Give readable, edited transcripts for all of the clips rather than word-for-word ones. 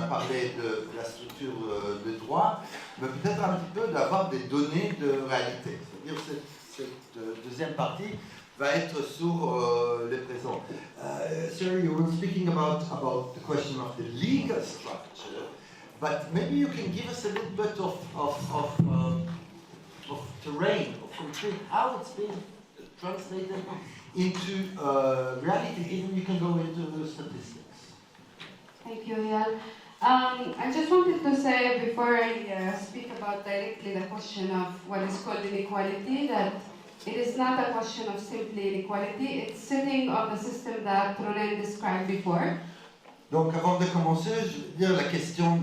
parlé de la structure de droit, mais peut-être un petit peu d'avoir des données de réalité. C'est-à-dire cette deuxième partie va être sur les présents. Sir, you were speaking about the question of the legal structure, but maybe you can give us a little bit of terrain, of concrete, how it's been translated into reality. Even you can go into the statistics. Thank you, Eyal. I just wanted to say, before I speak about directly the question of what is called inequality, that it is not a question of simply inequality, it's sitting on the system that Ronen described before. Donc avant de commencer, je veux dire la question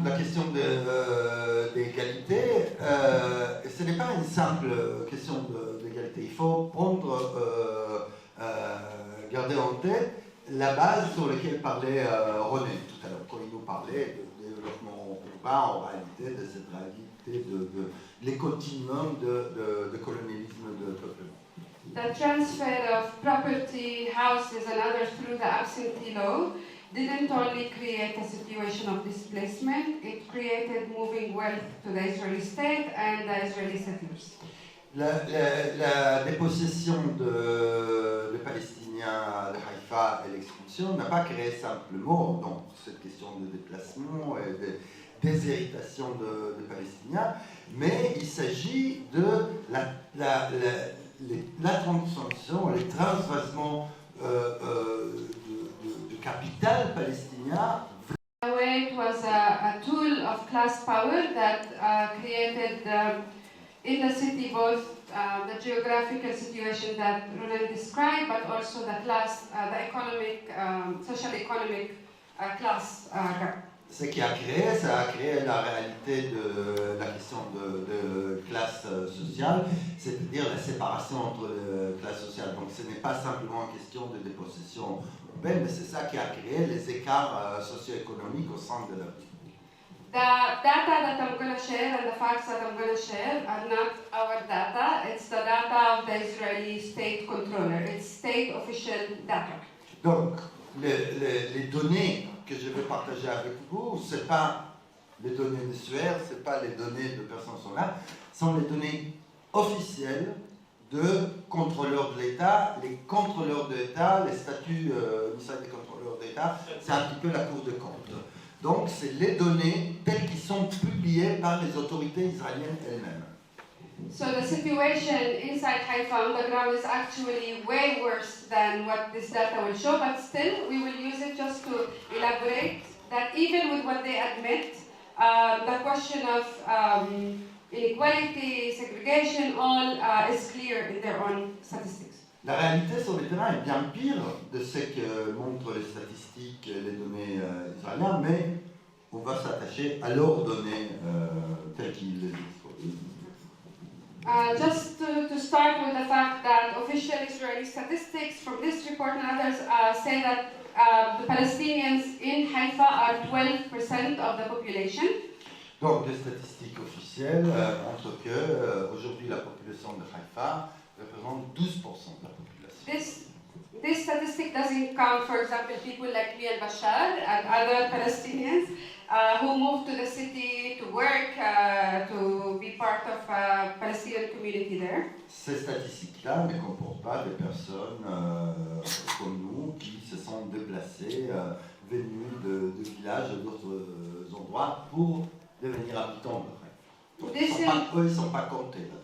d'égalité, ce n'est pas une simple question d'égalité. Il faut garder en tête la base sur laquelle parlait René tout à l'heure, quand il nous parlait de développement urbain, en réalité, de cette réalité de les continuums de colonialisme de peuplement. The transfer of property, houses and others through the absentee law didn't only create a situation of displacement, it created moving wealth to the Israeli state and the Israeli settlers. La dépossession des Palestiniens de Haïfa et l'expulsion n'a pas créé simplement donc, cette question de déplacement et de déshéritation des Palestiniens, mais il s'agit de la transition, les transvasements du capital palestinien. In a way, it was a tool of class power that created in the city both the geographical situation that Ronen described, but also the class, the economic, social-economic class gap. Ce qui a créé, ça a créé la réalité de la question de classe sociale, c'est-à-dire la séparation entre les classes sociales. Donc ce n'est pas simplement une question de dépossession urbaine, mais c'est ça qui a créé les écarts socio-économiques au sein de la ville. The data that I'm going to share and the facts that I'm going to share are not our data, it's the data of the Israeli state controller, it's state official data. Donc, les données que je vais partager avec vous, ce n'est pas les données de Suer, ce n'est pas les données de personnes sont là, ce sont les données officielles de contrôleurs de l'État. Les contrôleurs de l'État, les statuts des contrôleurs de l'État, c'est un petit peu la Cour de compte. Donc, c'est les données telles qu'elles sont publiées par les autorités israéliennes elles-mêmes. So the situation inside Haifa on the ground is actually way worse than what this data will show, but still we will use it just to elaborate that even with what they admit, the question of inequality, segregation, all is clear in their own statistics. La réalité sur le terrain est bien pire de ce que montrent les statistiques et les données israéliennes, mais on va s'attacher à leurs données telles qu'ils les exposent. Just to start with the fact that official Israeli statistics from this report and others say that the Palestinians in Haifa are 12% of the population. Donc les statistiques officielles montrent que aujourd'hui la population de Haïfa représente 12% de la population. This statistic doesn't count, for example, people like me and Bashar and other Palestinians who moved to the city to work, to be part of a Palestinian community there. Ces statistiques-là ne comportent pas des personnes comme nous qui se sont déplacées, venues de villages et d'autres endroits pour devenir habitants de Haïfa. Eux, ils ne sont pas comptés là-dedans.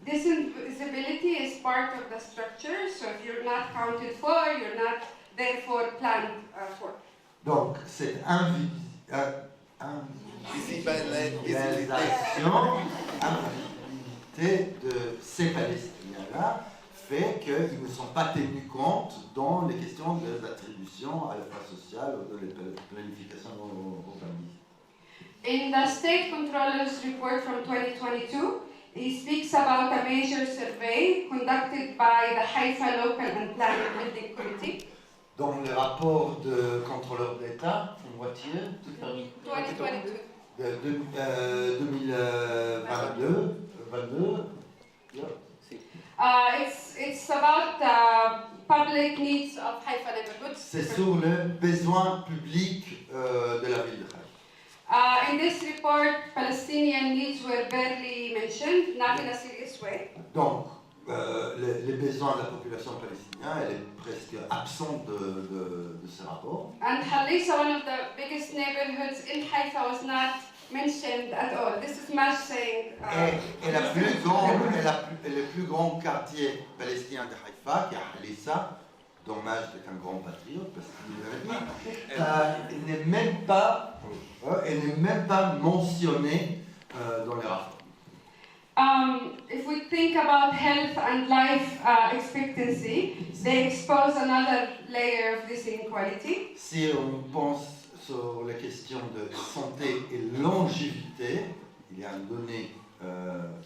This invisibility is part of the structure, so if you're not counted for, you're not therefore planned for. Donc, cette invisibilité de ces Palestiniens-là fait qu'ils ne sont pas tenus compte dans les questions des attributions à la fois sociale ou de la planification urbanistique. In the State Controller's report from 2022, he speaks about a major survey conducted by the Haifa Local and Planning Building Committee. Dans le rapport de contrôleur d'État, from what year? 2022. 2022. It's about public needs of Haifa neighborhoods. C'est sur le besoin public de la ville de Haïfa. In this report, Palestinian needs were barely mentioned, not in a serious way. Donc, les besoins de la population palestinienne, elle est presque absente de ce rapport. And Khalisa, one of the biggest neighborhoods in Haifa, was not mentioned at all. This is much saying. Et le plus grand quartier palestinien de Haïfa, qui est Khalisa, dommage d'être un grand patriote, parce qu'il n'est même pas mentionné dans les rapports. If we think about health and life expectancy, they expose another layer of this inequality. Si on pense sur la question de santé et longévité, il y a une donnée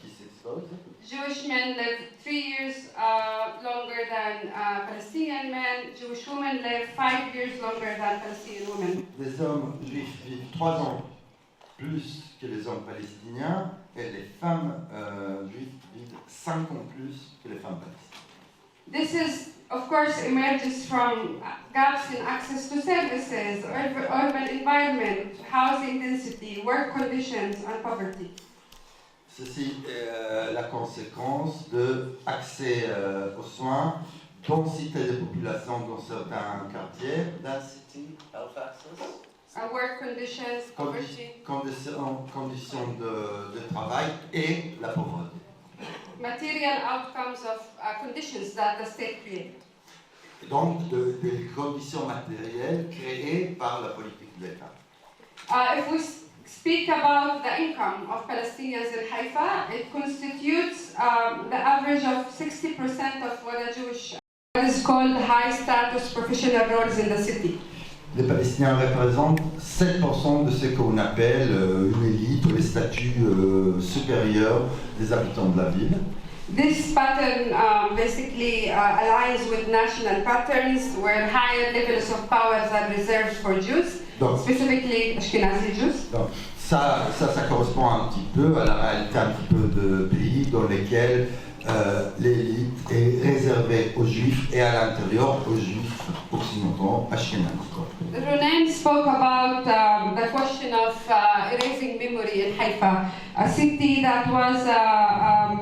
qui s'expose. Jewish men live 3 years longer than Palestinian men. Jewish women live 5 years longer than Palestinian women. Les hommes juifs vivent 3 ans plus que les hommes palestiniens et les femmes juives vivent 5 ans plus que les femmes palestiniennes. This is, of course, emerges from gaps in access to services, urban environment, housing density, work conditions, and poverty. Ceci est la conséquence de accès aux soins, densité de population dans certains quartiers, density of access, Work conditions, poverty, conditions de travail et la pauvreté. material outcomes of conditions that the state created. Et donc des conditions matérielles créées par la politique de l'État. If we speak about the income of Palestinians in Haifa, it constitutes the average of 60% of what is called high status professional roles in the city. Les Palestiniens représentent 7% de ce qu'on appelle une élite ou les statuts supérieurs des habitants de la ville. This pattern basically aligns with national patterns where higher levels of powers are reserved for Jews, specifically Ashkenazi Jews. Donc, ça correspond un petit peu à la réalité un petit peu de pays dans lesquels l'élite est réservée aux juifs et à l'intérieur aux juifs occidentaux, ashkénazes. Ronen spoke about the question of erasing memory in Haifa, a city that was a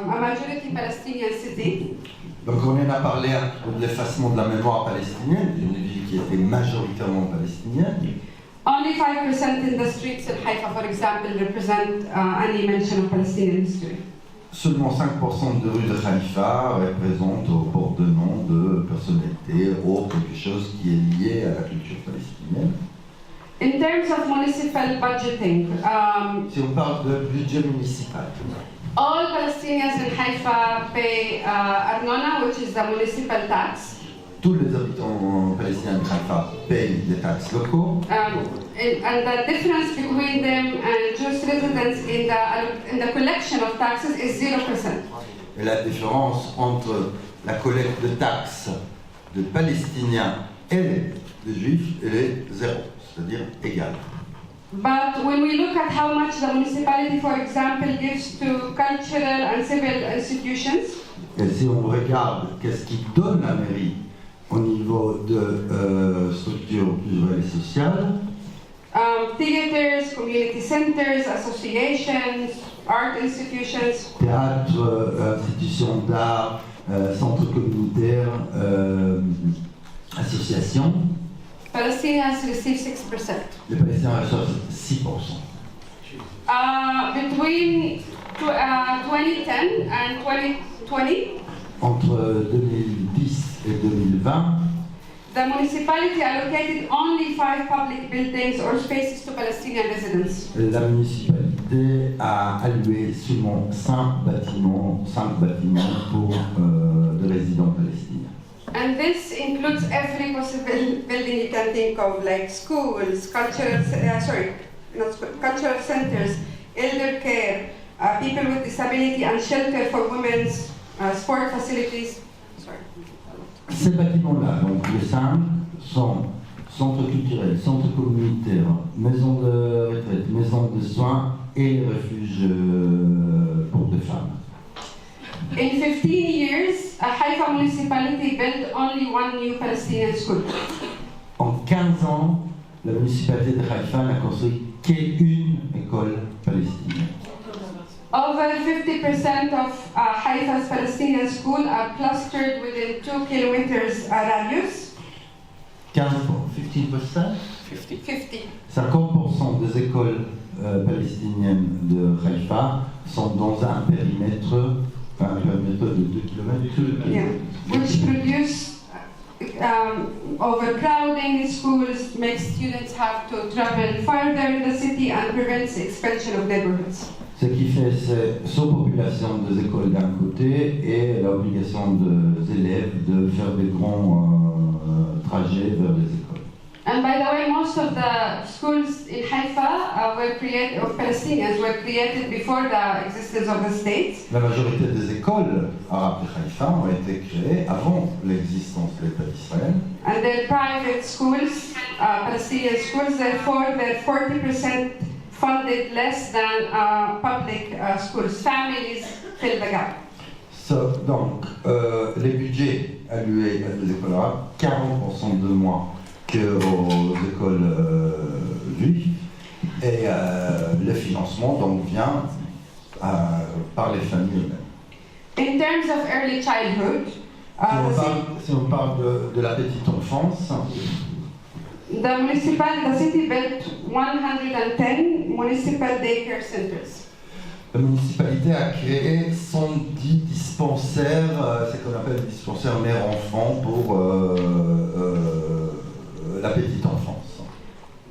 majority Palestinian city. Donc on en a parlé de l'effacement de la mémoire palestinienne, une ville qui était majoritairement palestinienne. Only 5% in the streets in Haifa, for example, represent any mention of Palestinian history. Seulement 5% de rues de Haïfa représentent au bord de nom de personnalités ou quelque chose qui est lié à la culture palestinienne. In terms of municipal budgeting, si on parle de budget municipal, all Palestinians in Haifa pay arnona, which is the municipal tax. Tous les habitants palestiniens de Haïfa payent des taxes locaux. And the difference between them and Jewish residents in the collection of taxes is 0%. Et la différence entre la collecte de taxes de Palestiniens et de Juifs, elle est 0, c'est-à-dire égale. But when we look at how much the municipality, for example, gives to cultural and civil institutions, et si on regarde qu'est-ce qui donne la mairie au niveau de structures culturelles et sociales, theaters, community centers, associations, art institutions, théâtre, institutions d'art, centres communautaires, associations, Palestinians receive 6%. les Palestiniens reçoivent 6%. Between 2010 and 2020, entre 2010 et 2020, the municipality allocated only 5 public buildings or spaces to Palestinian residents. la municipalité a alloué seulement 5 bâtiments pour des résidents palestiniens. And this includes every possible building you can think of, like schools, cultural centers, elder care, people with disability, and shelter for women's sport facilities. Ces bâtiments-là, donc les 5, sont centres culturels, centres communautaires, maisons de retraite, maisons de soins et refuges pour des femmes. In 15 years, Haifa municipality built only 1 new Palestinian school. En 15 ans, la municipalité de Haïfa n'a construit qu'une école palestinienne. Over 50% of Haifa's Palestinian schools are clustered within 2 kilometers radius. 15%? 50. 50% des écoles palestiniennes de Haïfa sont dans un périmètre de 2 km. Yeah. Which produce overcrowding in schools, makes students have to travel further in the city and prevents expansion of neighborhoods. Ce qui fait, c'est surpopulation des écoles d'un côté et l'obligation des élèves de faire des grands trajets vers les écoles. And by the way, most of the schools in Haifa were created, of Palestinians, were created before the existence of the state. La majorité des écoles arabes de Haïfa ont été créées avant l'existence de l'État d'Israël. And they're private schools, Palestinian schools, therefore they're 40% funded less than public schools. Families fill the gap. Donc, les budgets alloués aux écoles arabes, 40% de moins qu'aux écoles juives, et le financement donc vient par les familles eux-mêmes. In terms of early childhood, Si on parle de la petite enfance, the city built 110 municipal daycare centers. la municipalité a créé 110 dispensaires, ce qu'on appelle dispensaires mère-enfant pour la petite enfance.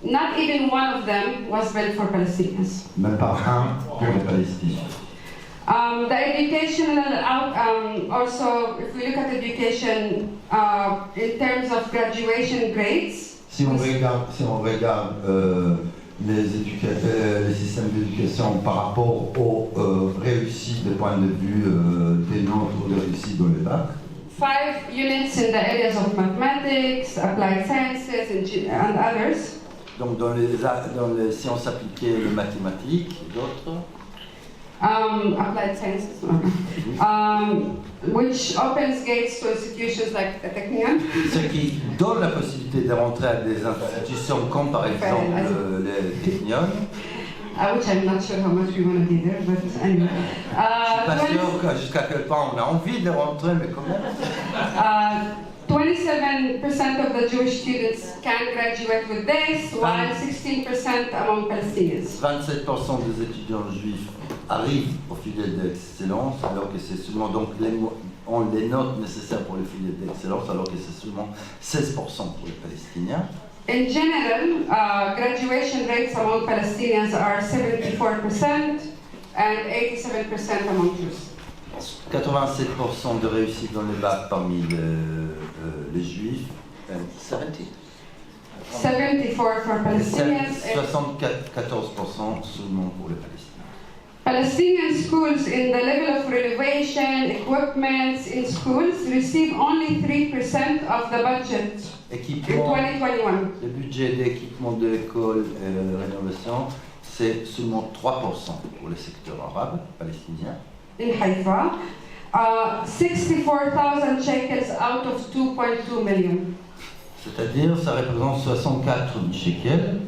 Not even one of them was built for Palestinians. Même pas un pour les Palestiniens. The educational also, if we look at education in terms of graduation grades, Si on regarde les systèmes d'éducation par rapport aux réussites du point de vue des nombres de réussites dans les bacs, 5 units in the areas of mathematics, applied sciences, and others. donc dans les sciences appliquées, les mathématiques et d'autres, Applied sciences, which opens gates to institutions like the Technion. ce qui donne la possibilité de rentrer à des institutions comme par exemple les Technion. Which I'm not sure how much we want to be there, but anyway. Je suis pas sûr jusqu'à quel point on a envie de rentrer, mais quand même. 27% of the Jewish students can graduate with this, while 16% among Palestinians. 27% des étudiants juifs arrivent aux filières d'excellence, alors que c'est seulement donc les notes nécessaires pour les filières d'excellence, alors que c'est seulement 16% pour les Palestiniens. In general, graduation rates among Palestinians are 74% and 87% among Jews. 87% de réussite dans les bacs parmi les juifs, 70. 74 for Palestinians. 74% seulement pour les Palestiniens. Palestinian schools in the level of renovation, equipment in schools receive only 3% of the budget in 2021. Le budget d'équipement de l'école et de rénovation, c'est seulement 3% pour le secteur arabe palestinien. In Haifa, 64,000 shekels out of 2.2 million. C'est-à-dire, ça représente 64 000 shekels.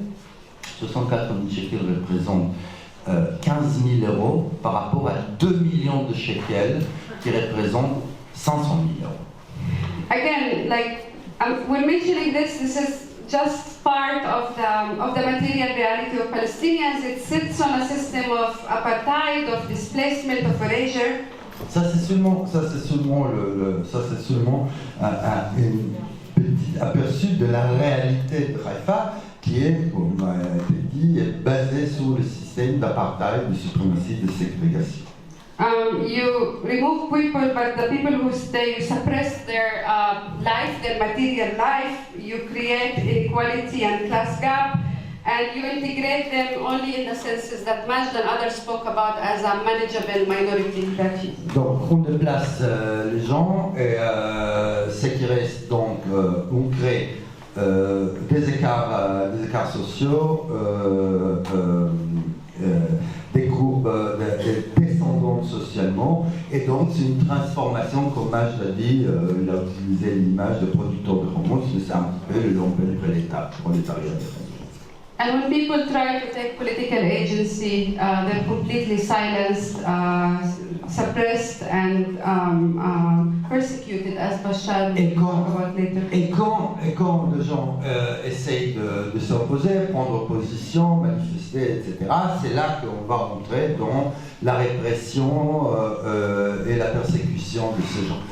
64 000 shekels représentent 15 000 euros par rapport à 2 millions de shekels qui représentent 500 000 euros. Again, like we're mentioning this is just part of the material reality of Palestinians. It sits on a system of apartheid, of displacement, of erasure. Ça c'est seulement un petit aperçu de la réalité de Haïfa qui est, comme a été dit, basée sur le système d'apartheid, de suprématie, de ségrégation. You remove people, but the people who stay, you suppress their life, their material life. You create inequality and class gap, and you integrate them only in the senses that Majd and others spoke about as a manageable minority. Donc on déplace les gens et ce qui reste, donc on crée des écarts sociaux, des groupes descendants socialement, et donc c'est une transformation, comme Majd l'a dit, il a utilisé l'image de producteur de romance, mais c'est un petit peu le prolétariat. And when people try to take political agency, they're completely silenced, suppressed, and persecuted, as Bashar will talk about later. Et quand les gens essayent de s'opposer, prendre position, manifester, etc., c'est là qu'on va rentrer dans la répression et la persécution de ces gens.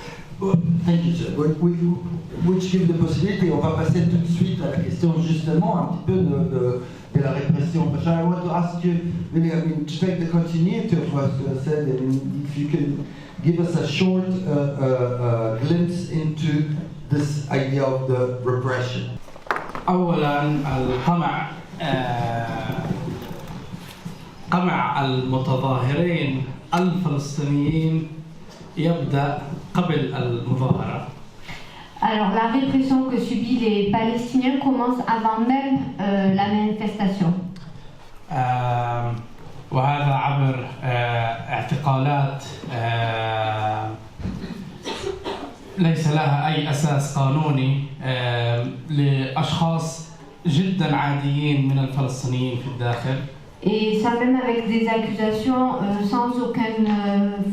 Thank you, sir. Which give the possibility, on va passer tout de suite à la question justement un petit peu de la répression. But I want to ask you, really, I mean, to take the continuity of what you said, I mean, if you can give us a short glimpse into this idea of the repression. أولاً القمع قمع المتظاهرين الفلسطينيين يبدأ قبل المظاهرة. Alors la répression que subissent les Palestiniens commence avant même la manifestation. وهذا عبر اعتقالات ليس لها أي أساس قانوني لأشخاص جدا عاديين من الفلسطينيين في الداخل. Et ça même avec des accusations sans aucune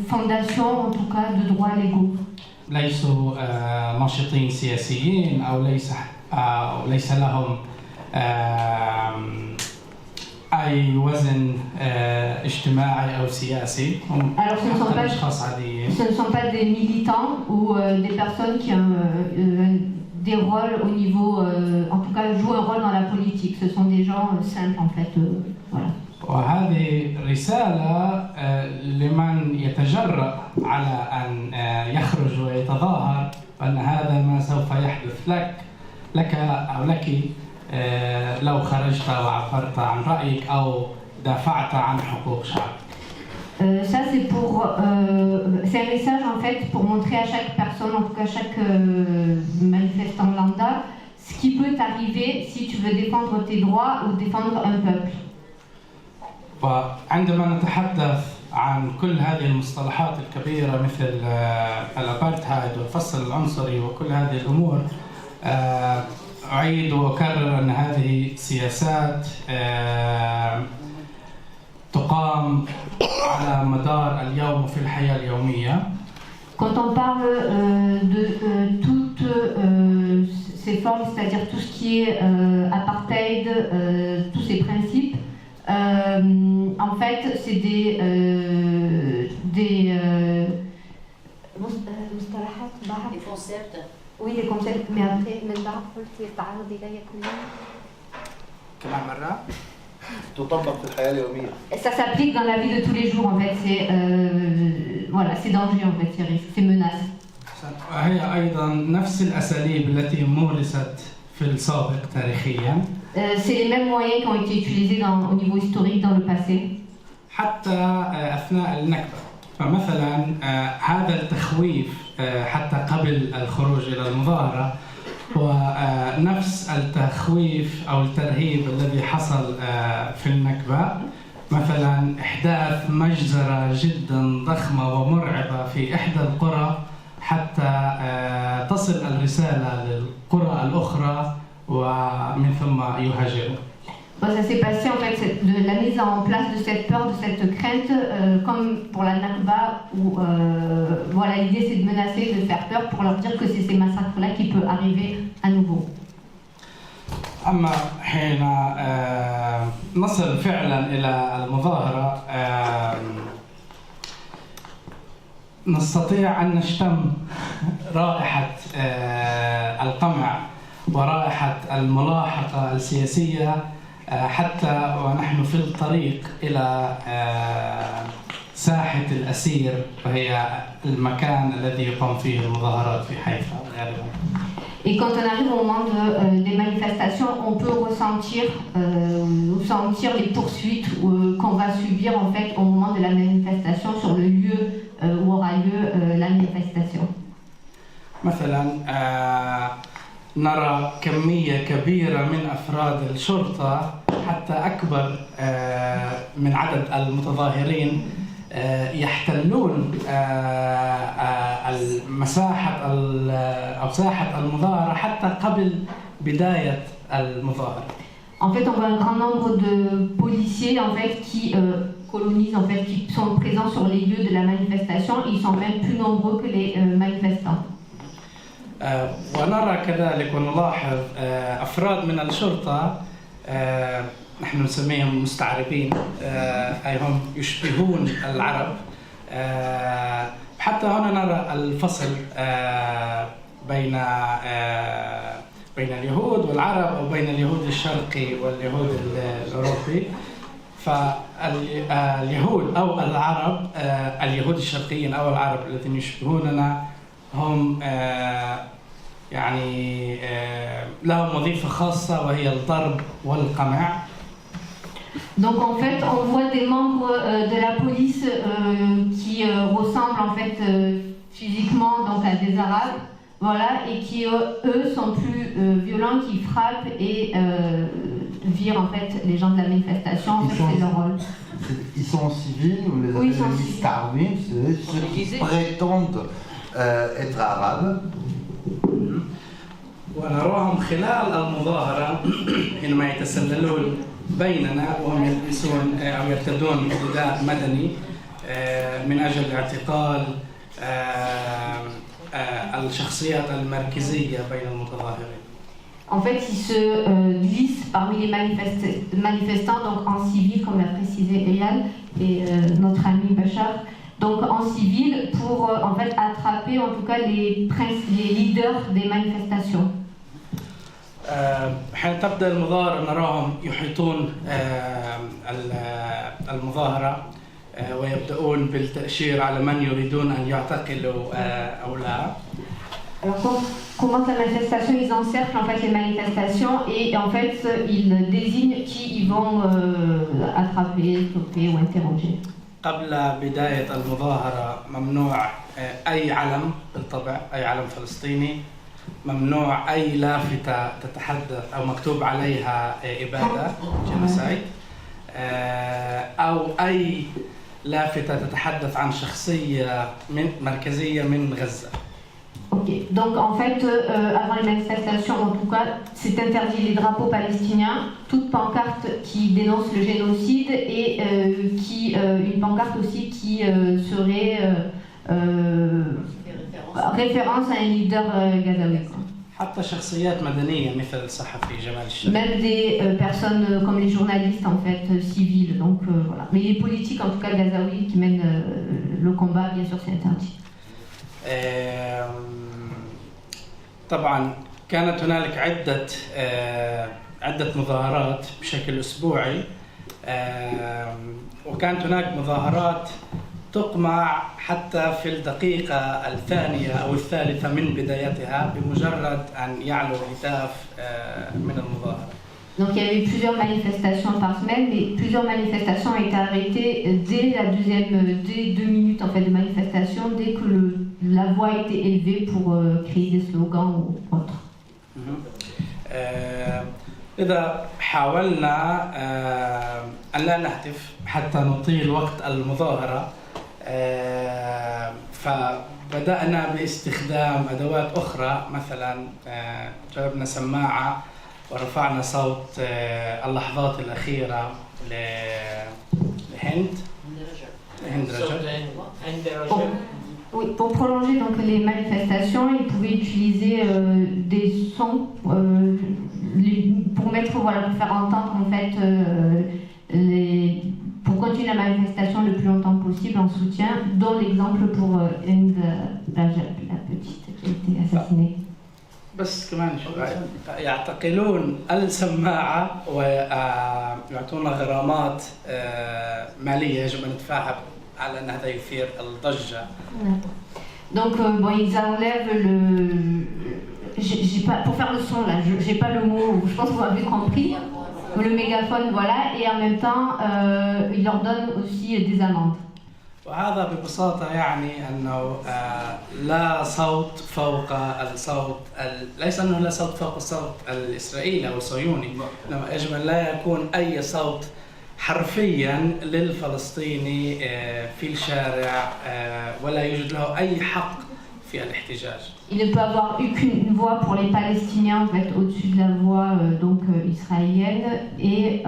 fondation, en tout cas de droits légaux. ليسوا ناشطين سياسيين أو ليس لهم أي وزن اجتماعي أو سياسي. Alors ce ne sont pas des militants ou des personnes qui ont des rôles au niveau, en tout cas jouent un rôle dans la politique. Ce sont des gens simples en fait. Voilà. وهذه رسالة لمن يتجرأ على أن يخرج ويتظاهر بأن هذا ما سوف يحدث لك أو لك لو خرجت وعبرت عن رأيك أو دافعت عن حقوق شعبك. Ça c'est un message en fait pour montrer à chaque personne, en tout cas chaque manifestant lambda, ce qui peut t'arriver si tu veux défendre tes droits ou défendre un peuple. وعندما نتحدث عن كل هذه المصطلحات الكبيرة مثل الأبارتهايد والفصل العنصري وكل هذه الأمور، أعيد وأكرر أن هذه سياسات تقام على مدار اليوم في الحياة اليومية. Quand on parle de toutes ces formes, c'est-à-dire tout ce qui est apartheid, tous ces principes, en fait, c'est des concepts. Oui, des concepts, mais après, من بعد قلت يتعرض إلي كل يوم. كمان مرة؟ تطبق في الحياة اليومية. Ça s'applique dans la vie de tous les jours, en fait. C'est voilà, c'est danger, en fait, c'est risque, c'est menace. هي أيضا نفس الأساليب التي مورست في السابق تاريخيا. C'est les mêmes moyens qui ont été utilisés au niveau historique dans le passé. حتى أثناء النكبة. فمثلا هذا التخويف حتى قبل الخروج إلى المظاهرة ونفس التخويف أو الترهيب الذي حصل في النكبة، مثلا إحداث مجزرة جدا ضخمة ومرعبة في إحدى القرى حتى تصل الرسالة للقرى الأخرى ومن ثم يهاجروا. Ça s'est passé en fait de la mise en place de cette peur, de cette crainte, comme pour la Nakba, où voilà, l'idée c'est de menacer, de faire peur pour leur dire que c'est ces massacres-là qui peuvent arriver à nouveau. أما حين نصل فعلا إلى المظاهرة نستطيع أن نشتم رائحة القمع ورائحة الملاحقة السياسية حتى ونحن في الطريق إلى ساحة الأسير، وهي المكان الذي يقام فيه المظاهرات في حيفا غالبا. Et quand on arrive au moment des manifestations, on peut sentir les poursuites qu'on va subir en fait au moment de la manifestation sur le lieu où aura lieu la manifestation. مثلا نرى كمية كبيرة من أفراد الشرطة حتى أكبر من عدد المتظاهرين يحتلون المساحة أو ساحة المظاهرة حتى قبل بداية المظاهرة. En fait, on voit un grand nombre de policiers en fait, qui colonisent, en fait, qui sont présents sur les lieux de la manifestation. Ils sont même plus nombreux que les manifestants. ونرى كذلك ونلاحظ أفراد من الشرطة نحن نسميهم مستعربين أي هم يشبهون العرب. حتى هنا نرى الفصل بين اليهود والعرب أو بين اليهود الشرقي واليهود الأوروبي. فاليهود أو العرب اليهود الشرقيين أو العرب الذين يشبهوننا هم يعني لهم وظيفة خاصة وهي الضرب والقمع. Donc en fait, on voit des membres de la police qui ressemblent en fait physiquement donc à des Arabes, voilà, et qui eux sont plus violents, qui frappent et virent en fait les gens de la manifestation. En fait, c'est leur rôle. Ils sont en civil, ou les appelle les Mistarvim, c'est ceux qui prétendent être arabes. ونراهم خلال المظاهرة حينما يتسللون بيننا وهم يلبسون أو يرتدون رداء مدني من أجل اعتقال الشخصيات المركزية بين المتظاهرين. En fait, ils se glissent parmi les manifestants, donc en civil, comme l'a précisé Eyal et notre ami Bachar, donc en civil pour en fait attraper en tout cas les leaders des manifestations. حين تبدأ المظاهرة نراهم يحيطون المظاهرة ويبدأون بالتأشير على من يريدون أن يعتقلوا أو لا. Alors quand commence la manifestation, ils encerclent en fait les manifestations et en fait ils désignent qui ils vont attraper, stopper ou interroger. قبل بداية المظاهرة ممنوع أي علم بالطبع، أي علم فلسطيني، ممنوع أي لافتة تتحدث أو مكتوب عليها إبادة جنوسايد أو أي لافتة تتحدث عن شخصية مركزية من غزة. Ok, donc en fait, avant les manifestations, en tout cas, c'est interdit les drapeaux palestiniens, toute pancarte qui dénonce le génocide et une pancarte aussi qui serait référence à un leader gazaoui. حتى شخصيات مدنية مثل الصحفي جمال الشام. Même des personnes comme les journalistes en fait civils, donc voilà. Mais les politiques en tout cas gazaouis qui mènent le combat, bien sûr, c'est interdit. طبعا كانت هنالك عدة مظاهرات بشكل أسبوعي وكانت هناك مظاهرات تقمع حتى في الدقيقة الثانية أو الثالثة من بدايتها بمجرد أن يعلو الهتاف من المظاهرة. Donc il y avait plusieurs manifestations par semaine, mais plusieurs manifestations ont été arrêtées dès dès 2 minutes en fait de manifestation, dès que la voix a été élevée pour créer des slogans ou autres. إذا حاولنا أن لا نهتف حتى نطيل وقت المظاهرة فبدأنا باستخدام أدوات أخرى، مثلا جربنا سماعة ورفعنا صوت اللحظات الأخيرة لهند رجب. Oui, pour prolonger donc les manifestations, ils pouvaient utiliser des sons pour mettre, voilà, pour faire entendre en fait pour continuer la manifestation le plus longtemps possible en soutien, dont l'exemple pour Hind Rajab, la petite qui a été assassinée. بس كمان شوي يعتقلون السماعة ويعطونا غرامات مالية يجب أن ندفعها على أن هذا يثير الضجة. Donc bon, ils enlèvent j'ai pas, pour faire le son là, j'ai pas le mot, je pense que vous avez compris, le mégaphone, voilà, et en même temps ils leur donnent aussi des amendes. وهذا ببساطة يعني أنه لا صوت فوق الصوت ليس أنه لا صوت فوق الصوت الإسرائيلي أو الصهيوني، إنما يجب أن لا يكون أي صوت حرفيا للفلسطيني في الشارع ولا يوجد له أي حق في الاحتجاج. Il ne peut avoir eu qu'une voix pour les Palestiniens, en fait, au-dessus de la voix israélienne. Et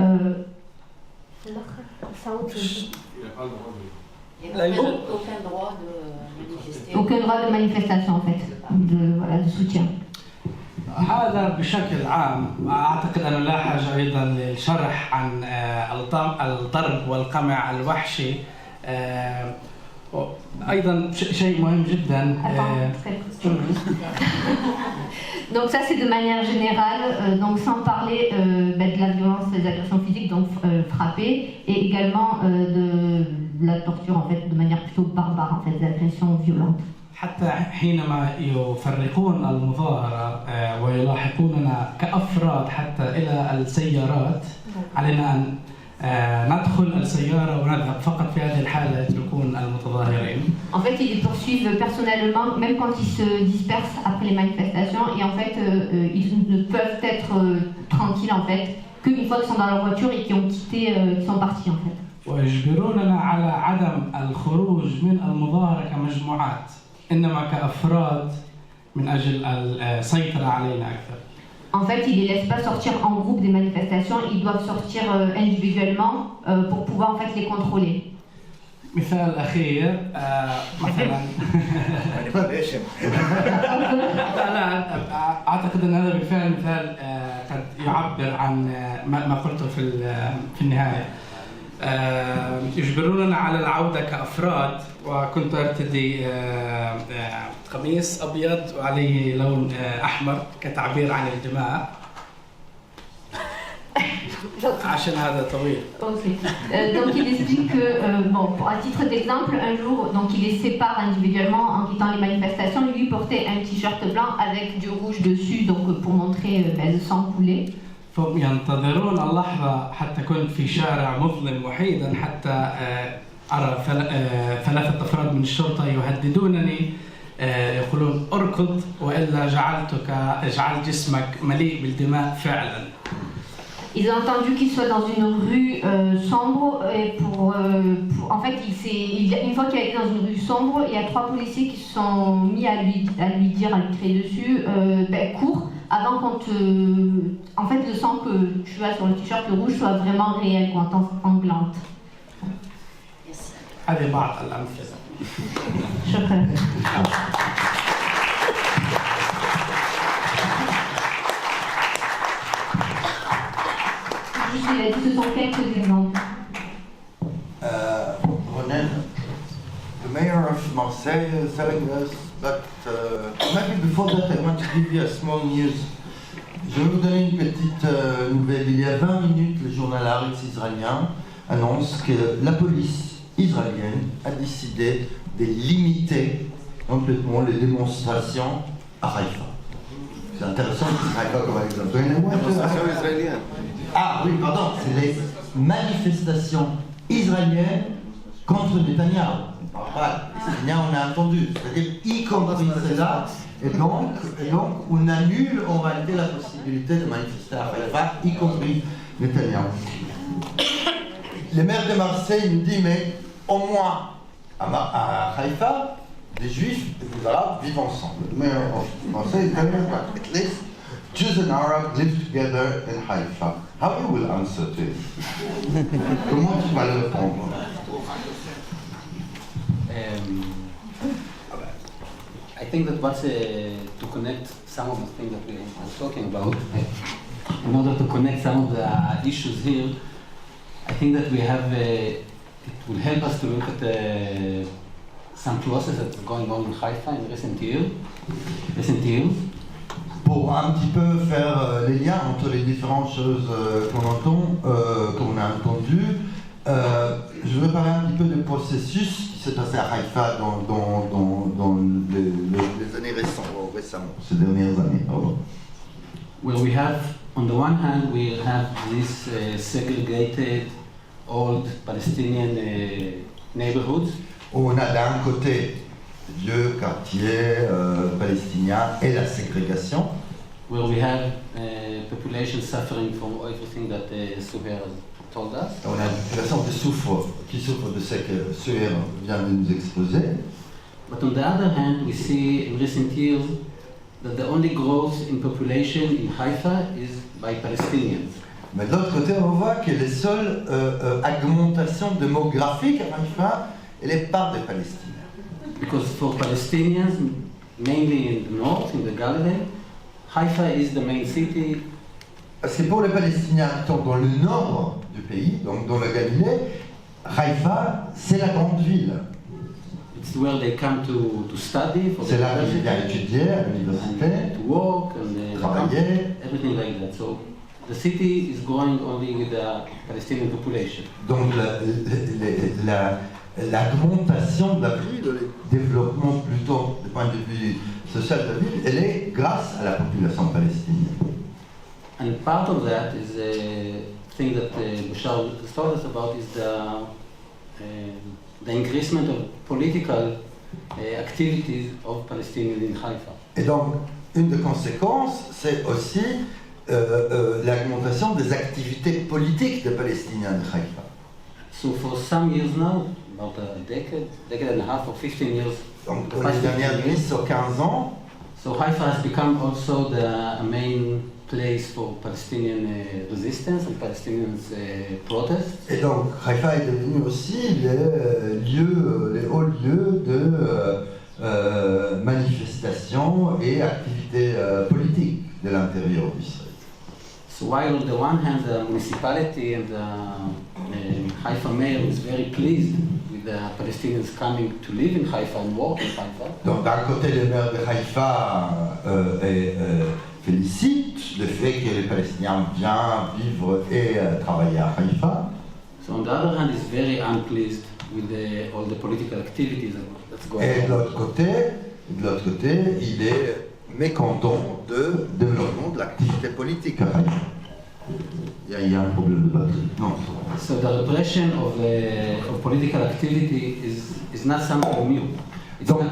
aucun droit de manifestation, en fait, de soutien. هذا بشكل عام. أعتقد أنه لا حاجة أيضا للشرح عن الضرب والقمع الوحشي. أيضا شيء مهم جدا. Donc ça c'est de manière générale, donc sans parler de la violence, des agressions physiques, donc frapper, et également de la torture en fait, de manière plutôt barbare en fait, des agressions violentes. حتى حينما يفرقون المظاهرة ويلاحقوننا كأفراد حتى إلى السيارات علينا أن ندخل السيارة ونذهب فقط في هذه الحالة يتركون المتظاهرين. En fait, ils les poursuivent personnellement, même quand ils se dispersent après les manifestations, et en fait, ils ne peuvent être tranquilles en fait qu'une fois qu'ils sont dans leur voiture et qu'ils ont quitté, qu'ils sont partis en fait. ويجبروننا على عدم الخروج من المظاهرة كمجموعات، إنما كأفراد من أجل السيطرة علينا أكثر. En fait, ils ne les laissent pas sortir en groupe des manifestations, ils doivent sortir individuellement pour pouvoir en fait les contrôler. مثال أخير مثلا لا أعتقد أن هذا بالفعل مثال قد يعبر عن ما قلته في النهاية. يجبروننا على العودة كأفراد، وكنت أرتدي قميص أبيض وعليه لون أحمر كتعبير عن الدماء. عشان هذا طويل. Donc il explique que, à titre d'exemple, un jour, donc il les sépare individuellement en quittant les manifestations. Lui portait un t-shirt blanc avec du rouge dessus, donc pour montrer le sang coulé. ينتظرون اللحظة حتى كنت في شارع مظلم وحيدا حتى أرى ثلاثة أفراد من الشرطة يهددونني يقولون أركض وإلا جعلت جسمك مليء بالدماء فعلا. Ils ont entendu qu'il soit dans une rue sombre et en fait, une fois qu'il a été dans une rue sombre, il y a 3 policiers qui se sont mis à lui dire, à lui crier dessus, cours avant qu'on te... En fait, le sang que tu as sur le t-shirt rouge soit vraiment réel, quoi, englante. هذه بعض الأمثلة. شكرا. Ce sont quelques exemples. Ronen, the mayor of Marseille is telling us, but maybe before that I want to give you a small news. Je vais vous donner une petite nouvelle. Il y a 20 minutes, le journal Haaretz israélien annonce que la police israélienne a décidé de limiter complètement les démonstrations à Haïfa. C'est intéressant que Haïfa comme exemple. Démonstration israélienne. Ah oui, pardon, c'est les manifestations israéliennes contre Netanyahou. Voilà, Netanyahou, on a entendu, c'est-à-dire y compris cela, et donc on annule en réalité la possibilité de manifester à Haïfa, y compris Netanyahou. Le maire de Marseille nous dit, mais au moins à Haïfa, les Juifs et les Arabes vivent ensemble. Le maire de Marseille dit, at least Jews and Arabs live together in Haifa. How you will answer to it? Comment tu vas le répondre? I think that what's to connect some of the things that we are talking about, in order to connect some of the issues here, I think that we have, it will help us to look at some process that's going on in Haifa in recent years. Pour un petit peu faire les liens entre les différentes choses qu'on a entendues, je vais parler un petit peu du processus qui s'est passé à Haïfa dans les années récemment, ces dernières années. Well, we have, on the one hand, we have these segregated old Palestinian neighborhoods. On a d'un côté vieux quartiers palestiniens et la ségrégation. Where we have population suffering from everything that Suhair told us. On a une population qui souffre de ce que Suhair vient de nous exposer. But on the other hand, we see in recent years that the only growth in population in Haifa is by Palestinians. Mais de l'autre côté, on voit que les seules augmentations démographiques à Haïfa, elle est par des Palestiniens. Because for Palestinians, mainly in the north, in the Galilee, Haifa is the main city. Parce que pour les Palestiniens qui sont dans le nord du pays, donc dans la Galilée, Haïfa, c'est la grande ville. It's where they come to study for C'est the là qu'ils university, viennent étudier à l'université, and to work and travailler. everything like that. So the city is growing only with the Palestinian population. Donc l'augmentation de la ville, le développement plutôt du point de vue social de la ville, elle est grâce à la population palestinienne. And part of that is a thing that Bashar told us about is the increasement of political activities of Palestinians in Haifa. Et donc, une des conséquences, c'est aussi l'augmentation des activités politiques des Palestiniens de Haïfa. So for some years now, about a decade and a half or 15 years, Donc, dans les dernières 10 ou 15 ans, so Haifa has become also the main place for Palestinian resistance and Palestinian protests. et donc Haïfa est devenu aussi les hauts lieux de manifestations et activités politiques de l'intérieur d'Israël. So while on the one hand the municipality and the Haifa mayor is very pleased with the Palestinians coming to live in Haifa and work in Haifa, Donc d'un côté, le maire de Haïfa félicite le fait que les Palestiniens viennent vivre et travailler à Haïfa. so on the other hand is very unpleased with all the political activities that's going Et on. de l'autre côté, il est mécontent de développement de l'activité politique à Haïfa. Il y a un problème de batterie. Non. So the repression of political activity is not something new. It's Donc, not,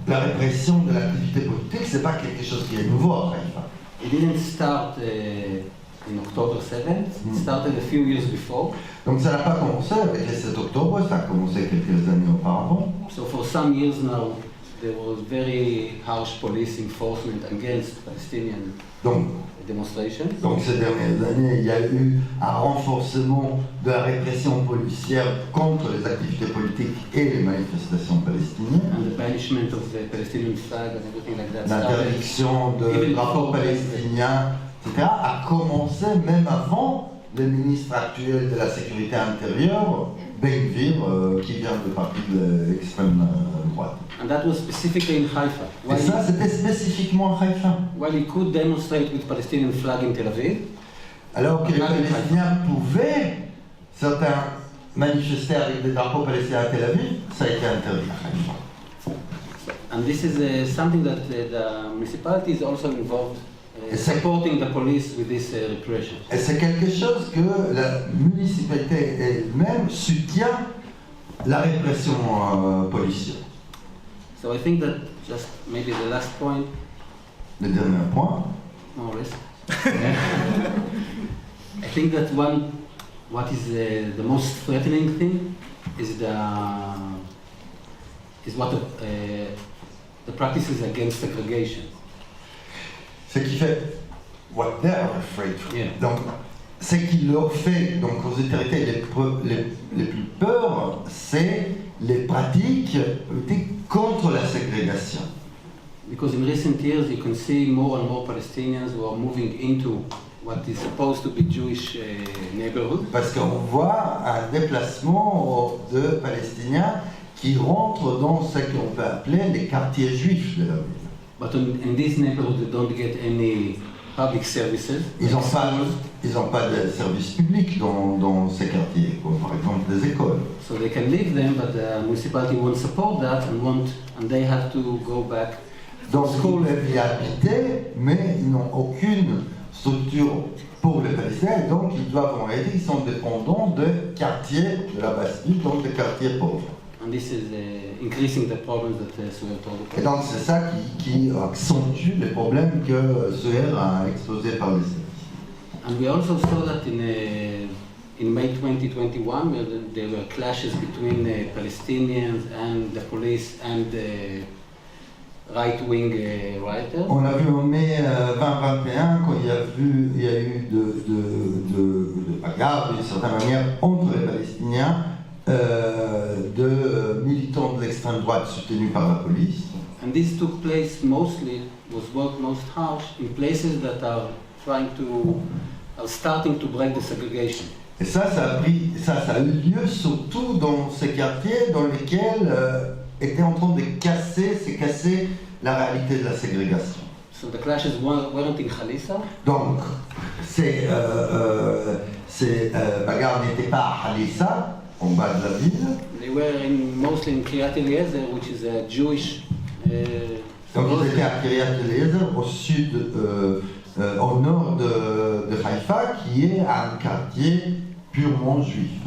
la répression de l'activité politique, c'est pas quelque chose qui est nouveau à Haïfa. it didn't start in October 7th. It started a few years before. Donc ça n'a pas commencé avec le 7 octobre, ça a commencé quelques années auparavant. So for some years now, there was very harsh police enforcement against Palestinian Donc demonstrations. ces dernières années, il y a eu un renforcement de la répression policière contre les activités politiques et les manifestations palestiniennes. And the banishment of the Palestinian flag and everything like that started. L'interdiction de drapeaux palestiniens, etc., a commencé même avant le ministre actuel de la Sécurité intérieure, Ben Gvir, qui vient de parti de l'extrême droite. And that was specifically in Haifa. Et ça, c'était spécifiquement à Haïfa. While he could demonstrate with Palestinian flag in Tel Aviv, Alors que les Palestiniens pouvaient, certains manifester avec des drapeaux palestiniens à Tel Aviv, ça a été interdit à Haïfa. and this is something that the municipality is also involved supporting the police with this repression. Et c'est quelque chose que la municipalité elle-même soutient la répression policière. So I think that just maybe the last point, Le dernier point, more or less. I think that what is the most threatening thing is what the practices against segregation. ce qui fait what they are afraid of. Yeah. Donc, ce qui leur fait, donc aux autorités les plus peur, c'est les pratiques politiques contre la ségrégation. Because in recent years you can see more and more Palestinians who are moving into what is supposed to be Jewish neighborhood. Parce qu'on voit un déplacement de Palestiniens qui rentrent dans ce qu'on peut appeler les quartiers juifs de la ville. But in this neighborhood they don't get any public services. Ils n'ont pas de services publics dans ces quartiers, comme par exemple des écoles. So they can live them, but the municipality won't support that and they have to go back. Donc ils peuvent y habiter, mais ils n'ont aucune structure pour les Palestiniens, et donc ils doivent en réalité, ils sont dépendants de quartiers de la basse ville, donc des quartiers pauvres. And this is increasing the problems that Suhail told Et donc c'est ça qui accentue les problèmes que Suhail a exposés par les services. And we also saw that in May 2021, where there were clashes between Palestinians and the police and right-wing writers. On l'a vu en mai 2021 quand il y a eu de bagarres, d'une certaine manière, entre les Palestiniens, de militants de l'extrême droite soutenus par la police. And this took place mostly, was worked most harsh in places that are starting to break the segregation. Et ça a eu lieu surtout dans ces quartiers dans lesquels était en train de casser la réalité de la ségrégation. So the clashes weren't in Khalissa. Donc, ces bagarres n'étaient pas à Khalissa, en bas de la ville. They were mostly in Kiryat Eliezer, which is a Jewish. Donc ils étaient à Kiryat Eliezer, au sud, au nord de Haïfa, qui est un quartier purement juif.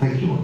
Thank you.